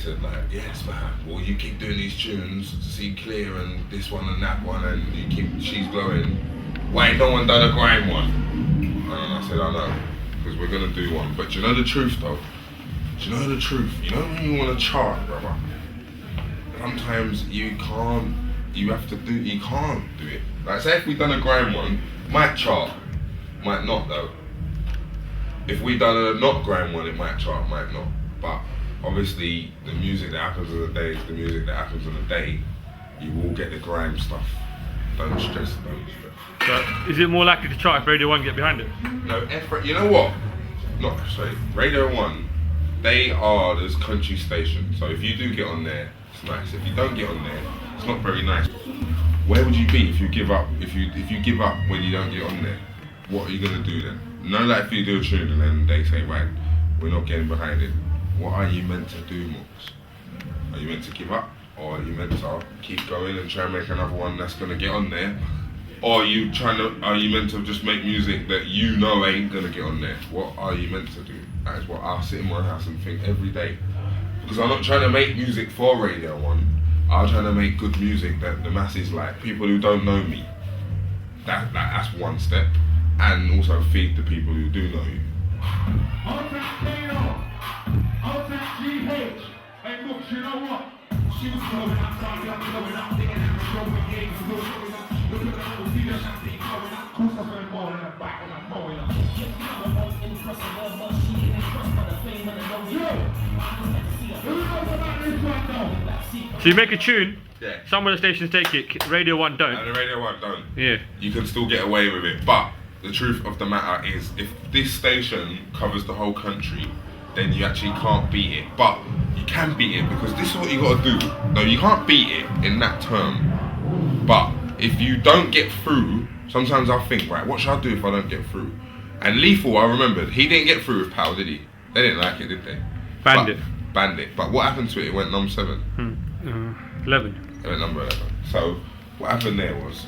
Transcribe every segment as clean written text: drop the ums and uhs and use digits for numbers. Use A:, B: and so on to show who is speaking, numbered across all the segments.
A: said like, yes man, well you keep doing these tunes, See Clear and this one and that one, and you keep She's Glowing. Why ain't no one done a grime one? And I said, I know, because we're gonna do one. But do you know the truth though? Do you know the truth? You know when you want to chart, brother? Sometimes you can't. You can't do it. Like say if we done a grime one, might chart, might not though. If we done a not grime one, it might chart, might not. But obviously the music that happens on the day is the music that happens on the day. You will get the grime stuff. Don't stress.
B: So is it more likely to chart if Radio 1 get behind it?
A: No, you know what? Radio 1, they are this country station. So if you do get on there, it's nice. If you don't get on there, it's not very nice. Where would you be if you give up? If you give up when you don't get on there, what are you gonna do then? No, like if you do a tune and then they say, right, we're not getting behind it. What are you meant to do, Mooks? Are you meant to give up, or are you meant to keep going and try and make another one that's gonna get on there? Or are you meant to just make music that you know ain't gonna get on there? What are you meant to do? That is what I sit in my house and think every day. Because I'm not trying to make music for Radio 1. I'm trying to make good music that the masses like, people who don't know me. That's one step. And also feed the people who do know you.
C: Hey, look, you know what? She was blowing up, blowing up, thinking that was going games, blowing up. Look at the whole video, something blowing up. Who's up in the ball in the back when I'm blowing up?
B: So you make a tune,
A: yeah.
B: Some of the stations take it, Radio 1 don't.
A: And the Radio 1 don't.
B: Yeah.
A: You can still get away with it, but the truth of the matter is, if this station covers the whole country, then you actually can't beat it. But you can beat it, because this is what you gotta do. No, you can't beat it in that term. But if you don't get through, sometimes I think, right, what should I do if I don't get through? And Lethal, I remembered, he didn't get through with Pal, did he? They didn't like it, did they? Banned it. But what happened to it? It went number 7.
B: 11.
A: It went number 11. So what happened there was,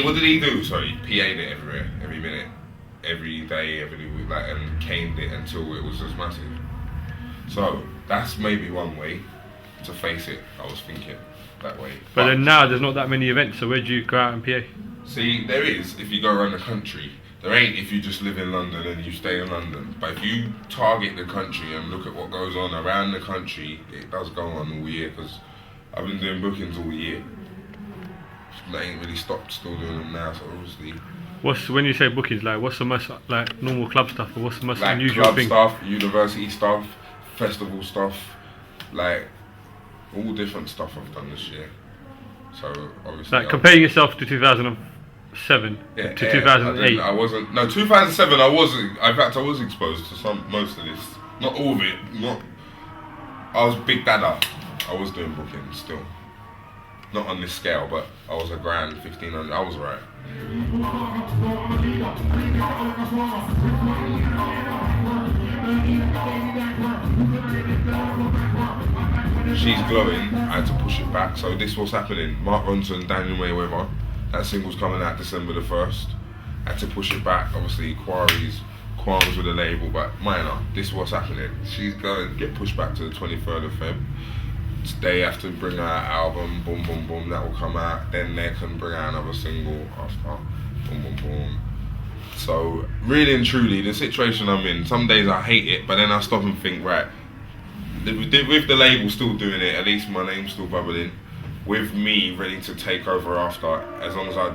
A: what did he do? Sorry, PA'd it everywhere, every minute, every day, every week, like, and caned it until it was just massive. So that's maybe one way to face it. I was thinking that way.
B: But then now there's not that many events, so where do you go out and PA?
A: See, there is if you go around the country. There ain't if you just live in London and you stay in London. But if you target the country and look at what goes on around the country, it does go on all year, because I've been doing bookings all year. I ain't really stopped, still doing them now, so obviously.
B: When you say bookings, like what's the most like normal club stuff, or what's the most
A: like
B: unusual
A: club
B: thing?
A: Stuff, university stuff, festival stuff, like all different stuff I've done this year. So obviously.
B: Like comparing yourself to 2007 to 2008.
A: I wasn't. No, 2007. I wasn't. In fact, I was exposed to most of this. Not all of it. I was Big Dada. I was doing bookings still. Not on this scale, but I was a grand 1500. I was right. She's Glowing. I had to push it back. So this was happening. Mark Ronson, Daniel Mayweather. That single's coming out December the 1st. I had to push it back. Obviously, qualms with the label, but minor. This was happening. She's going to get pushed back to the 23rd of Feb. They have to bring out an album, boom, boom, boom, that will come out. Then they can bring out another single after, boom, boom, boom. So, really and truly, the situation I'm in, some days I hate it, but then I stop and think, right, with the label still doing it, at least my name's still bubbling. With me ready to take over after, as long as I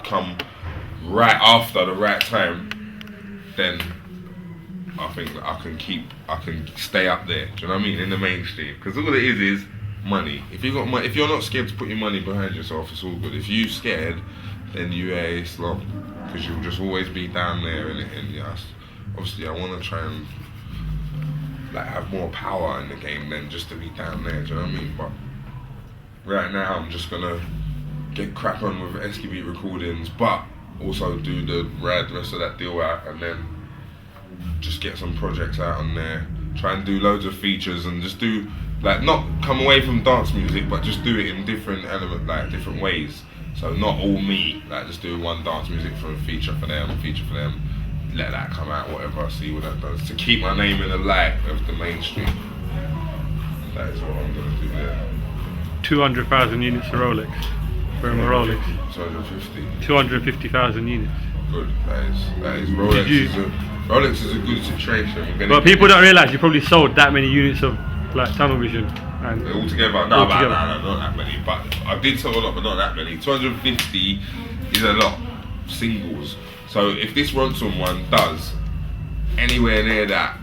A: come right after the right time, then I think that I can stay up there. Do you know what I mean? In the mainstream, because all it is money. If you're not scared to put your money behind yourself, it's all good. If you're scared, then you are slow, because you'll just always be down there. And yes, obviously, I want to try and have more power in the game than just to be down there. Do you know what I mean? But right now, I'm just gonna get crack on with SKB recordings, but also do the rest of that deal out, and then just get some projects out on there. Try and do loads of features and just do not come away from dance music, but just do it in different different ways. So not all me, just do one dance music for a feature for them, let that come out, whatever. See what that does to keep my name in the light of the mainstream. That is what I'm gonna do. Yeah.
B: 200,000 units of Rolex. Wearing my Rolex.
A: 250.
B: 250,000 units.
A: Good. That is Rolex is a good situation.
B: But people don't realise you probably sold that many units of like tunnel vision. And
A: altogether, no, not that many. But I did sell a lot, but not that many. 250 is a lot. Singles. So if this Ronson one does anywhere near that,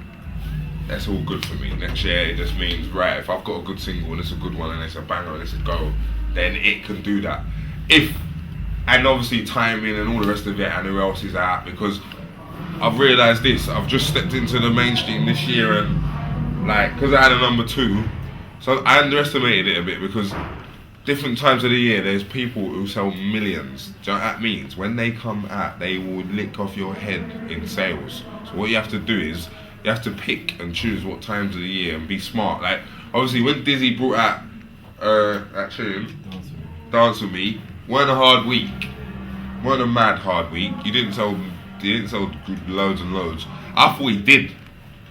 A: that's all good for me. Next year it just means, right, if I've got a good single and it's a good one and it's a banger and it's a go, then it can do that. And obviously timing and all the rest of it and who else is out, because I've realised this, I've just stepped into the mainstream this year and like, because I had a number 2, so I underestimated it a bit because different times of the year there's people who sell millions. Do you know what that means? When they come out, they will lick off your head in sales. So what you have to do is, you have to pick and choose what times of the year and be smart. Like, obviously when Dizzy brought out that tune, Dance With Me, weren't a hard week. Weren't a mad hard week. He didn't sell loads and loads. I thought he did,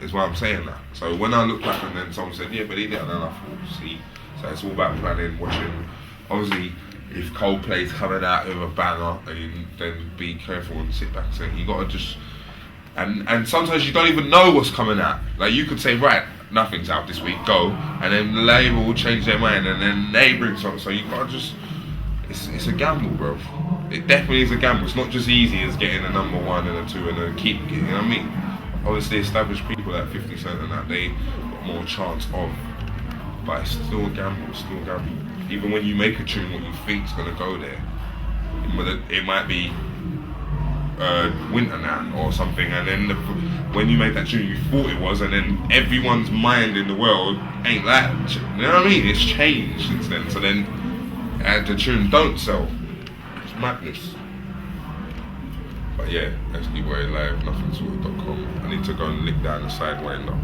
A: is why I'm saying that. So when I looked back and then someone said, yeah, but he did, and then I thought, see. So it's all about planning, watching. Obviously, if Coldplay's coming out with a banger, then be careful and sit back and say, you gotta just... And sometimes you don't even know what's coming out. Like you could say, right, nothing's out this week, go. And then the label will change their mind and then they bring something. So you gotta just... It's a gamble, bro. It definitely is a gamble. It's not just easy as getting a number 1 and a 2 and a keep, you know what I mean? Obviously established people like 50 Cent and that, they got more chance of, but it's still a gamble, Even when you make a tune, what you think's gonna go there, it might be winter now or something, and then when you made that tune, you thought it was, and then everyone's mind in the world ain't that. You know what I mean? It's changed since then. So then, the tune don't sell. It's madness. But yeah, let's keep waiting live. Nothingsorted.com. I need to go and lick down the sideway now.